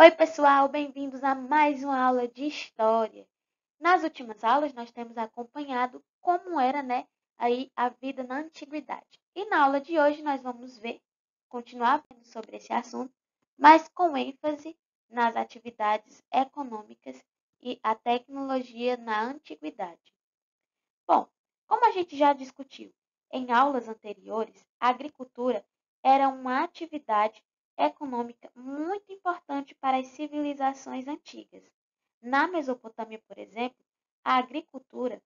Oi, pessoal, bem-vindos a mais uma aula de história. Nas últimas aulas, nós temos acompanhado como era, aí a vida na antiguidade. E na aula de hoje, nós vamos continuar vendo sobre esse assunto, mas com ênfase nas atividades econômicas e a tecnologia na antiguidade. Bom, como a gente já discutiu em aulas anteriores, a agricultura era uma atividade econômica muito importante para as civilizações antigas. Na Mesopotâmia, por exemplo, a agricultura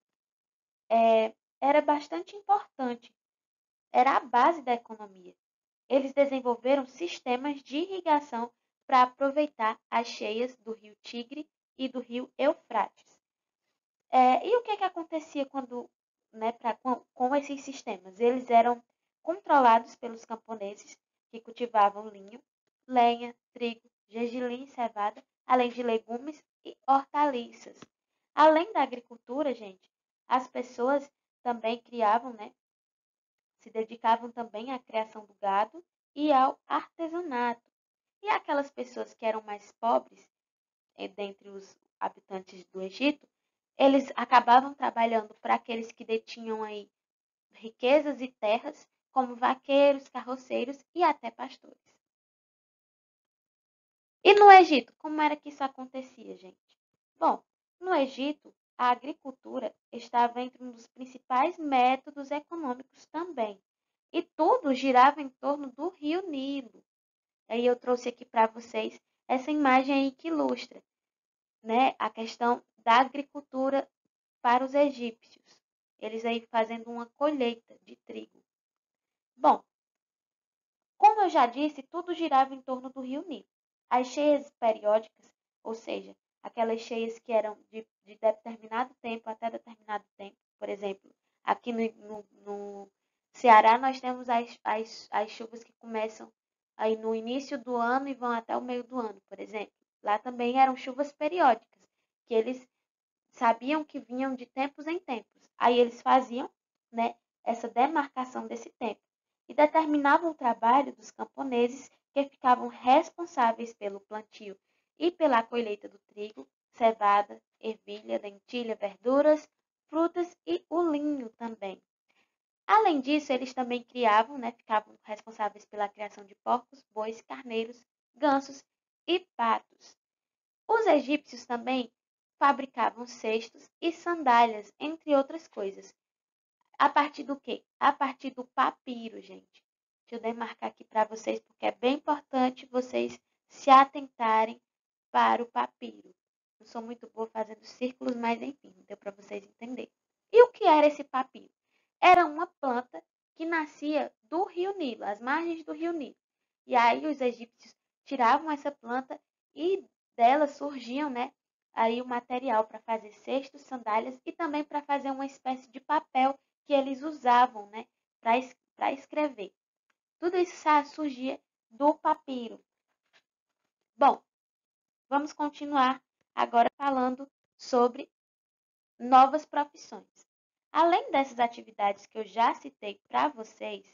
era bastante importante, era a base da economia. Eles desenvolveram sistemas de irrigação para aproveitar as cheias do rio Tigre e do rio Eufrates. E o que acontecia com esses sistemas? Eles eram controlados pelos camponeses que cultivavam linho, lenha, trigo, gergelim e cevada, além de legumes e hortaliças. Além da agricultura, gente, as pessoas também se dedicavam também à criação do gado e ao artesanato. E aquelas pessoas que eram mais pobres, dentre os habitantes do Egito, eles acabavam trabalhando para aqueles que detinham aí riquezas e terras, como vaqueiros, carroceiros e até pastores. E no Egito, como era que isso acontecia, gente? Bom, no Egito, a agricultura estava entre um dos principais métodos econômicos também. E tudo girava em torno do rio Nilo. Aí eu trouxe aqui para vocês essa imagem aí que ilustra, a questão da agricultura para os egípcios. Eles aí fazendo uma colheita de trigo. Bom, como eu já disse, tudo girava em torno do rio Nilo. As cheias periódicas, ou seja, aquelas cheias que eram de determinado tempo até determinado tempo. Por exemplo, aqui no Ceará nós temos as chuvas que começam aí no início do ano e vão até o meio do ano, por exemplo. Lá também eram chuvas periódicas, que eles sabiam que vinham de tempos em tempos. Aí eles faziam, essa demarcação desse tempo e determinavam o trabalho dos camponeses que ficavam responsáveis pelo plantio e pela colheita do trigo, cevada, ervilha, lentilha, verduras, frutas e o linho também. Além disso, eles também criavam, ficavam responsáveis pela criação de porcos, bois, carneiros, gansos e patos. Os egípcios também fabricavam cestos e sandálias, entre outras coisas. A partir do quê? A partir do papiro, gente. Deixa eu demarcar aqui para vocês, porque é bem importante vocês se atentarem para o papiro. Não sou muito boa fazendo círculos, mas enfim, deu para vocês entenderem. E o que era esse papiro? Era uma planta que nascia do rio Nilo, às margens do rio Nilo. E aí os egípcios tiravam essa planta e dela surgiam, aí o material para fazer cestos, sandálias e também para fazer uma espécie de papel que eles usavam, para escrever. Tudo isso surgia do papiro. Bom, vamos continuar agora falando sobre novas profissões. Além dessas atividades que eu já citei para vocês,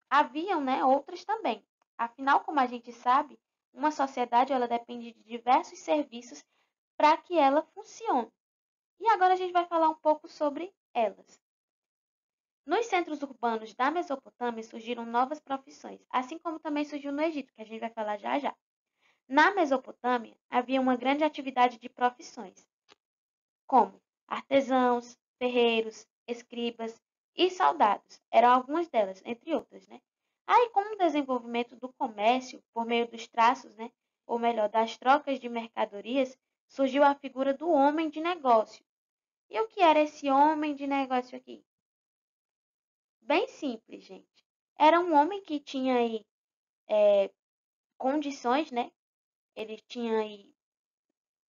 haviam, outras também. Afinal, como a gente sabe, uma sociedade ela depende de diversos serviços para que ela funcione. E agora a gente vai falar um pouco sobre elas. Nos centros urbanos da Mesopotâmia surgiram novas profissões, assim como também surgiu no Egito, que a gente vai falar já já. Na Mesopotâmia, havia uma grande atividade de profissões, como artesãos, ferreiros, escribas e soldados. Eram algumas delas, entre outras, Aí, com o desenvolvimento do comércio, por meio dos traços, ou melhor, das trocas de mercadorias, surgiu a figura do homem de negócio. E o que era esse homem de negócio aqui? Bem simples, gente. Era um homem que tinha aí condições, Ele tinha aí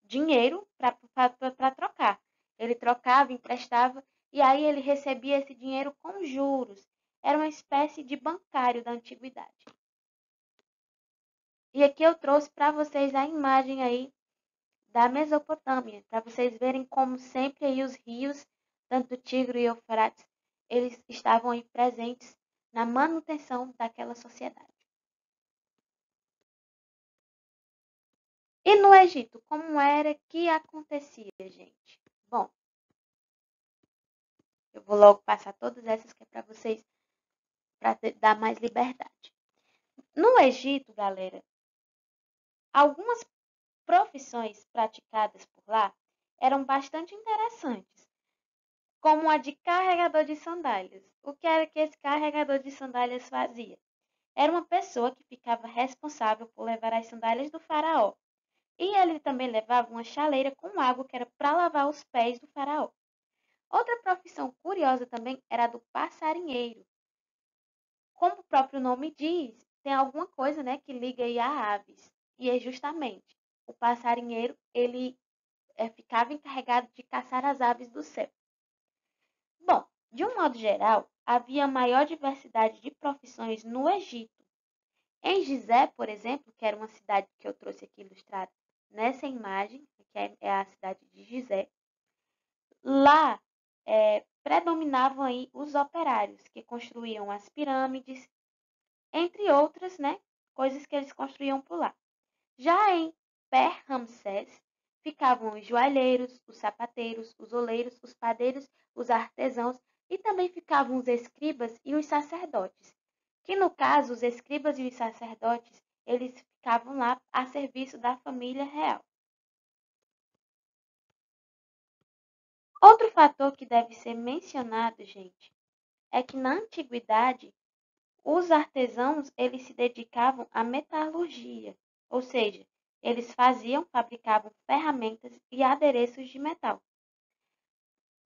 dinheiro para trocar. Ele trocava, emprestava e aí ele recebia esse dinheiro com juros. Era uma espécie de bancário da antiguidade. E aqui eu trouxe para vocês a imagem aí da Mesopotâmia, para vocês verem como sempre aí os rios, tanto Tigre e Eufrates, eles estavam aí presentes na manutenção daquela sociedade. E no Egito, como era que acontecia, gente? Bom, eu vou logo passar todas essas que é para vocês, para dar mais liberdade. No Egito, galera, algumas profissões praticadas por lá eram bastante interessantes, como a de carregador de sandálias. O que era que esse carregador de sandálias fazia? Era uma pessoa que ficava responsável por levar as sandálias do faraó. E ele também levava uma chaleira com água que era para lavar os pés do faraó. Outra profissão curiosa também era a do passarinheiro. Como o próprio nome diz, tem alguma coisa, né, que liga aí a aves. E é justamente o passarinheiro, ele ficava encarregado de caçar as aves do céu. Bom, de um modo geral, havia maior diversidade de profissões no Egito. Em Gizé, por exemplo, que era uma cidade que eu trouxe aqui ilustrada nessa imagem, que é a cidade de Gizé, lá predominavam aí os operários que construíam as pirâmides, entre outras, né, coisas que eles construíam por lá. Já em Per-Ramsés ficavam os joalheiros, os sapateiros, os oleiros, os padeiros, os artesãos e também ficavam os escribas e os sacerdotes, que no caso os escribas e os sacerdotes, eles ficavam lá a serviço da família real. Outro fator que deve ser mencionado, gente, é que na antiguidade os artesãos eles se dedicavam à metalurgia, ou seja, eles fabricavam ferramentas e adereços de metal.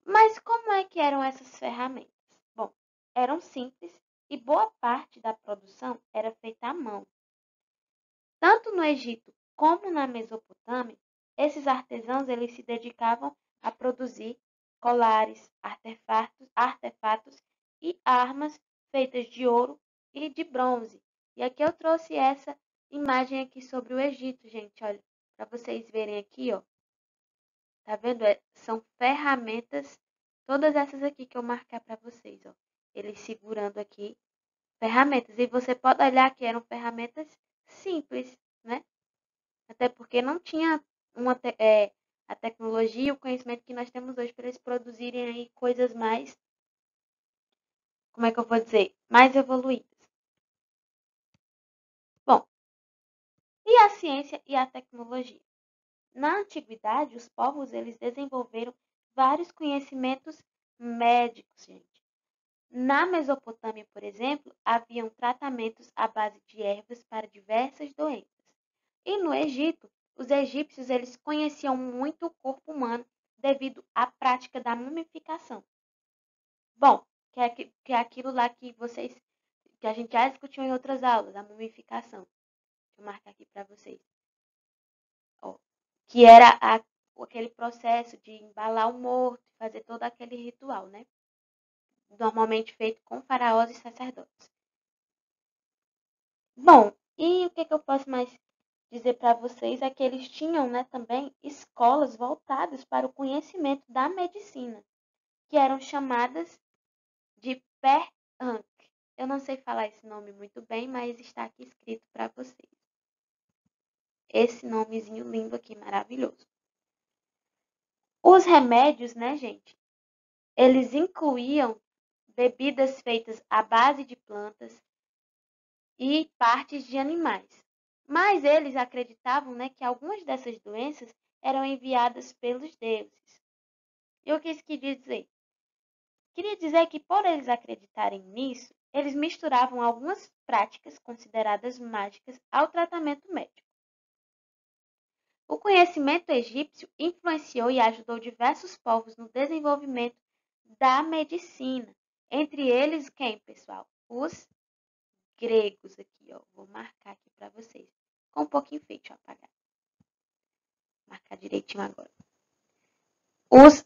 Mas como é que eram essas ferramentas? Bom, eram simples e boa parte da produção era feita à mão. Tanto no Egito como na Mesopotâmia, esses artesãos eles se dedicavam a produzir colares, artefatos e armas feitas de ouro e de bronze. E aqui eu trouxe essa imagem aqui sobre o Egito, gente, olha, para vocês verem aqui, ó. Tá vendo? São ferramentas, todas essas aqui que eu marquei para vocês, ó. Eles segurando aqui ferramentas. E você pode olhar que eram ferramentas simples, né? Até porque não tinha a tecnologia e o conhecimento que nós temos hoje para eles produzirem aí coisas mais, como é que eu vou dizer, mais evoluídas. Bom, e a ciência e a tecnologia? Na antiguidade, os povos eles desenvolveram vários conhecimentos médicos, gente. Na Mesopotâmia, por exemplo, haviam tratamentos à base de ervas para diversas doenças. E no Egito, os egípcios eles conheciam muito o corpo humano devido à prática da mumificação. Bom, que é aquilo lá que a gente já discutiu em outras aulas, a mumificação. Deixa eu marcar aqui para vocês. Ó, que era aquele processo de embalar o morto, fazer todo aquele ritual, né? Normalmente feito com faraós e sacerdotes. Bom, e o que eu posso mais dizer para vocês é que eles tinham, né, também escolas voltadas para o conhecimento da medicina, que eram chamadas de Per-Ankh. Eu não sei falar esse nome muito bem, mas está aqui escrito para vocês. Esse nomezinho lindo aqui, maravilhoso. Os remédios, né, gente? Eles incluíam bebidas feitas à base de plantas e partes de animais. Mas eles acreditavam, né, que algumas dessas doenças eram enviadas pelos deuses. E o que isso queria dizer? Queria dizer que, por eles acreditarem nisso, eles misturavam algumas práticas consideradas mágicas ao tratamento médico. O conhecimento egípcio influenciou e ajudou diversos povos no desenvolvimento da medicina. Entre eles, quem, pessoal? Os gregos aqui, ó. Vou marcar aqui para vocês. Com um pouquinho feio, deixa eu apagar. Vou marcar direitinho agora. Os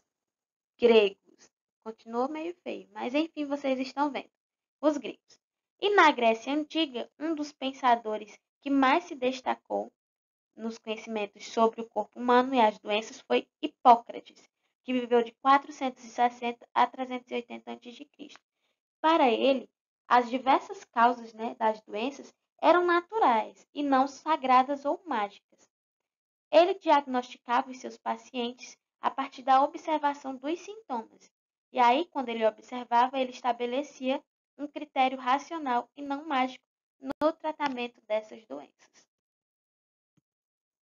gregos. Continuou meio feio, mas enfim, vocês estão vendo. Os gregos. E na Grécia Antiga, um dos pensadores que mais se destacou nos conhecimentos sobre o corpo humano e as doenças foi Hipócrates, que viveu de 460 a 380 a.C. Para ele, as diversas causas, né, das doenças eram naturais e não sagradas ou mágicas. Ele diagnosticava os seus pacientes a partir da observação dos sintomas. E aí, quando ele observava, ele estabelecia um critério racional e não mágico no tratamento dessas doenças.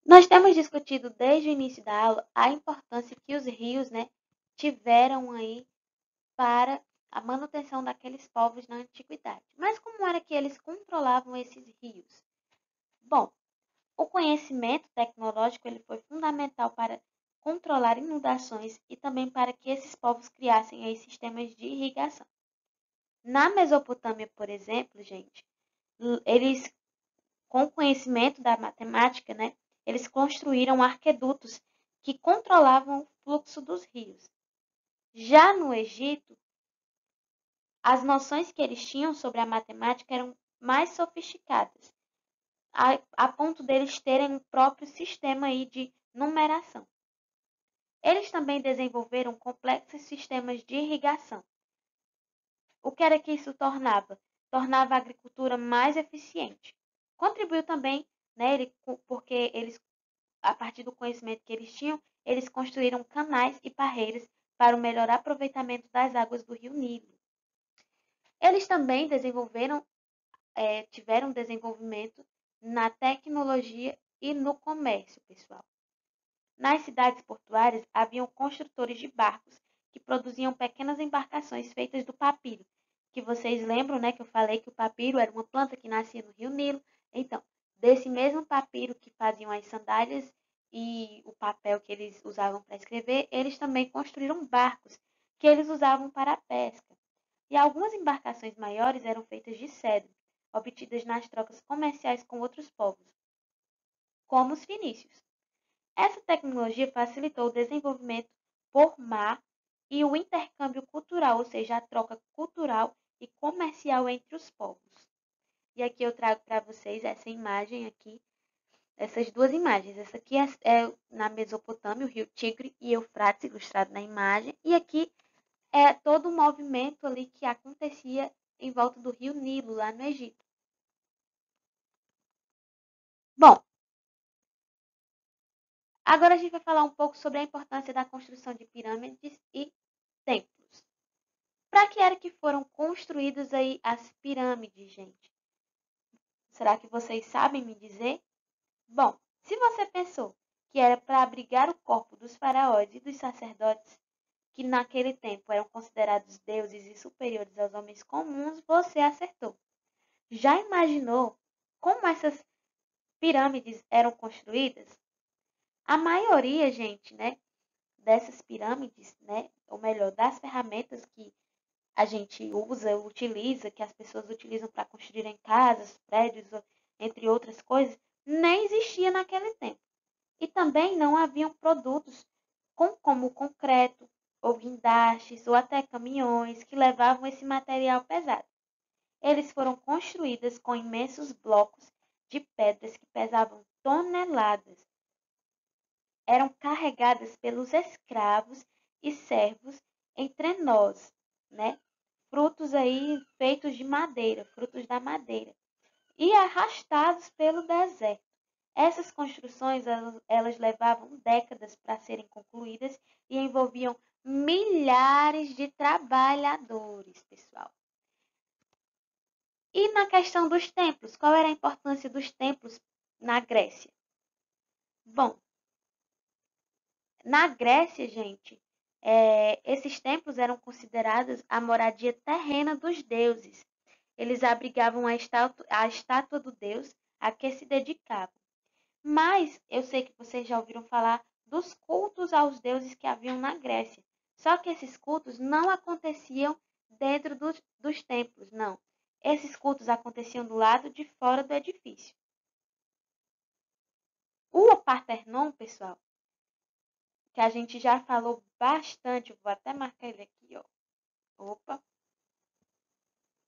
Nós temos discutido desde o início da aula a importância que os rios, tiveram aí para a manutenção daqueles povos na antiguidade. Mas como era que eles controlavam esses rios? Bom, o conhecimento tecnológico ele foi fundamental para controlar inundações e também para que esses povos criassem aí sistemas de irrigação. Na Mesopotâmia, por exemplo, gente, eles, com o conhecimento da matemática, eles construíram arquedutos que controlavam o fluxo dos rios. Já no Egito, as noções que eles tinham sobre a matemática eram mais sofisticadas, a ponto deles terem um próprio sistema aí de numeração. Eles também desenvolveram complexos sistemas de irrigação. O que era que isso tornava? Tornava a agricultura mais eficiente. Contribuiu também, porque eles, a partir do conhecimento que eles tinham, eles construíram canais e barreiras para o melhor aproveitamento das águas do rio Nilo. Eles também tiveram desenvolvimento na tecnologia e no comércio, pessoal. Nas cidades portuárias, haviam construtores de barcos que produziam pequenas embarcações feitas do papiro, que vocês lembram, que eu falei que o papiro era uma planta que nascia no rio Nilo. Então, desse mesmo papiro que faziam as sandálias e o papel que eles usavam para escrever, eles também construíram barcos que eles usavam para a pesca. E algumas embarcações maiores eram feitas de cedro, obtidas nas trocas comerciais com outros povos, como os fenícios. Essa tecnologia facilitou o desenvolvimento por mar e o intercâmbio cultural, ou seja, a troca cultural e comercial entre os povos. E aqui eu trago para vocês essa imagem aqui, essas duas imagens. Essa aqui é na Mesopotâmia, o rio Tigre e Eufrates, ilustrado na imagem. E aqui é todo o movimento ali que acontecia em volta do rio Nilo, lá no Egito. Bom, agora a gente vai falar um pouco sobre a importância da construção de pirâmides e templos. Para que era que foram construídas aí as pirâmides, gente? Será que vocês sabem me dizer? Bom, se você pensou que era para abrigar o corpo dos faraós e dos sacerdotes, que naquele tempo eram considerados deuses e superiores aos homens comuns, você acertou. Já imaginou como essas pirâmides eram construídas? A maioria, gente, dessas pirâmides, ou melhor, das ferramentas que a gente utiliza, que as pessoas utilizam para construir em casas, prédios, entre outras coisas, nem existia naquele tempo. E também não haviam produtos como concreto, ou guindastes, ou até caminhões que levavam esse material pesado. Eles foram construídos com imensos blocos de pedras que pesavam toneladas. Eram carregadas pelos escravos e servos entre nós, frutos aí feitos de madeira, frutos da madeira, e arrastados pelo deserto. Essas construções, elas levavam décadas para serem concluídas e envolviam milhares de trabalhadores, pessoal. E na questão dos templos, qual era a importância dos templos na Grécia? Bom, na Grécia, gente, esses templos eram considerados a moradia terrena dos deuses. Eles abrigavam a estátua do deus a que se dedicavam. Mas eu sei que vocês já ouviram falar dos cultos aos deuses que haviam na Grécia. Só que esses cultos não aconteciam dentro dos templos, não. Esses cultos aconteciam do lado de fora do edifício. O Parthenon, pessoal, que a gente já falou bastante, eu vou até marcar ele aqui, ó. Opa.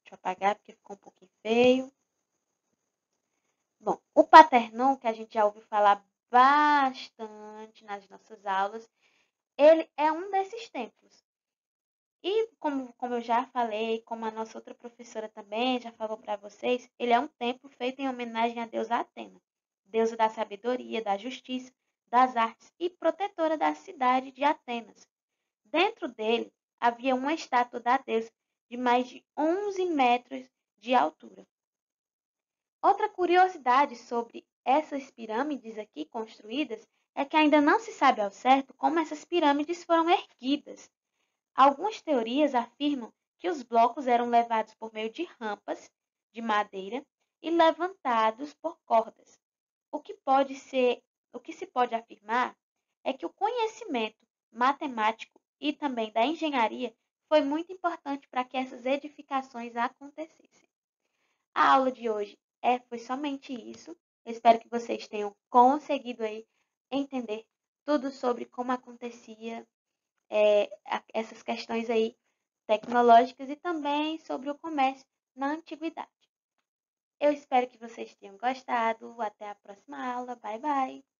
Deixa eu apagar porque ficou um pouquinho feio. Bom, o Parthenon, que a gente já ouviu falar bastante nas nossas aulas, ele é um desses templos. E como eu já falei, como a nossa outra professora também já falou para vocês, ele é um templo feito em homenagem à deusa Atena, deusa da sabedoria, da justiça, das artes e protetora da cidade de Atenas. Dentro dele havia uma estátua da deusa de mais de 11 metros de altura. Outra curiosidade sobre essas pirâmides aqui construídas é que ainda não se sabe ao certo como essas pirâmides foram erguidas. Algumas teorias afirmam que os blocos eram levados por meio de rampas de madeira e levantados por cordas. O que se pode afirmar é que o conhecimento matemático e também da engenharia foi muito importante para que essas edificações acontecessem. A aula de hoje foi somente isso. Eu espero que vocês tenham conseguido aí entender tudo sobre como acontecia essas questões aí tecnológicas e também sobre o comércio na antiguidade. Eu espero que vocês tenham gostado. Até a próxima aula. Bye, bye!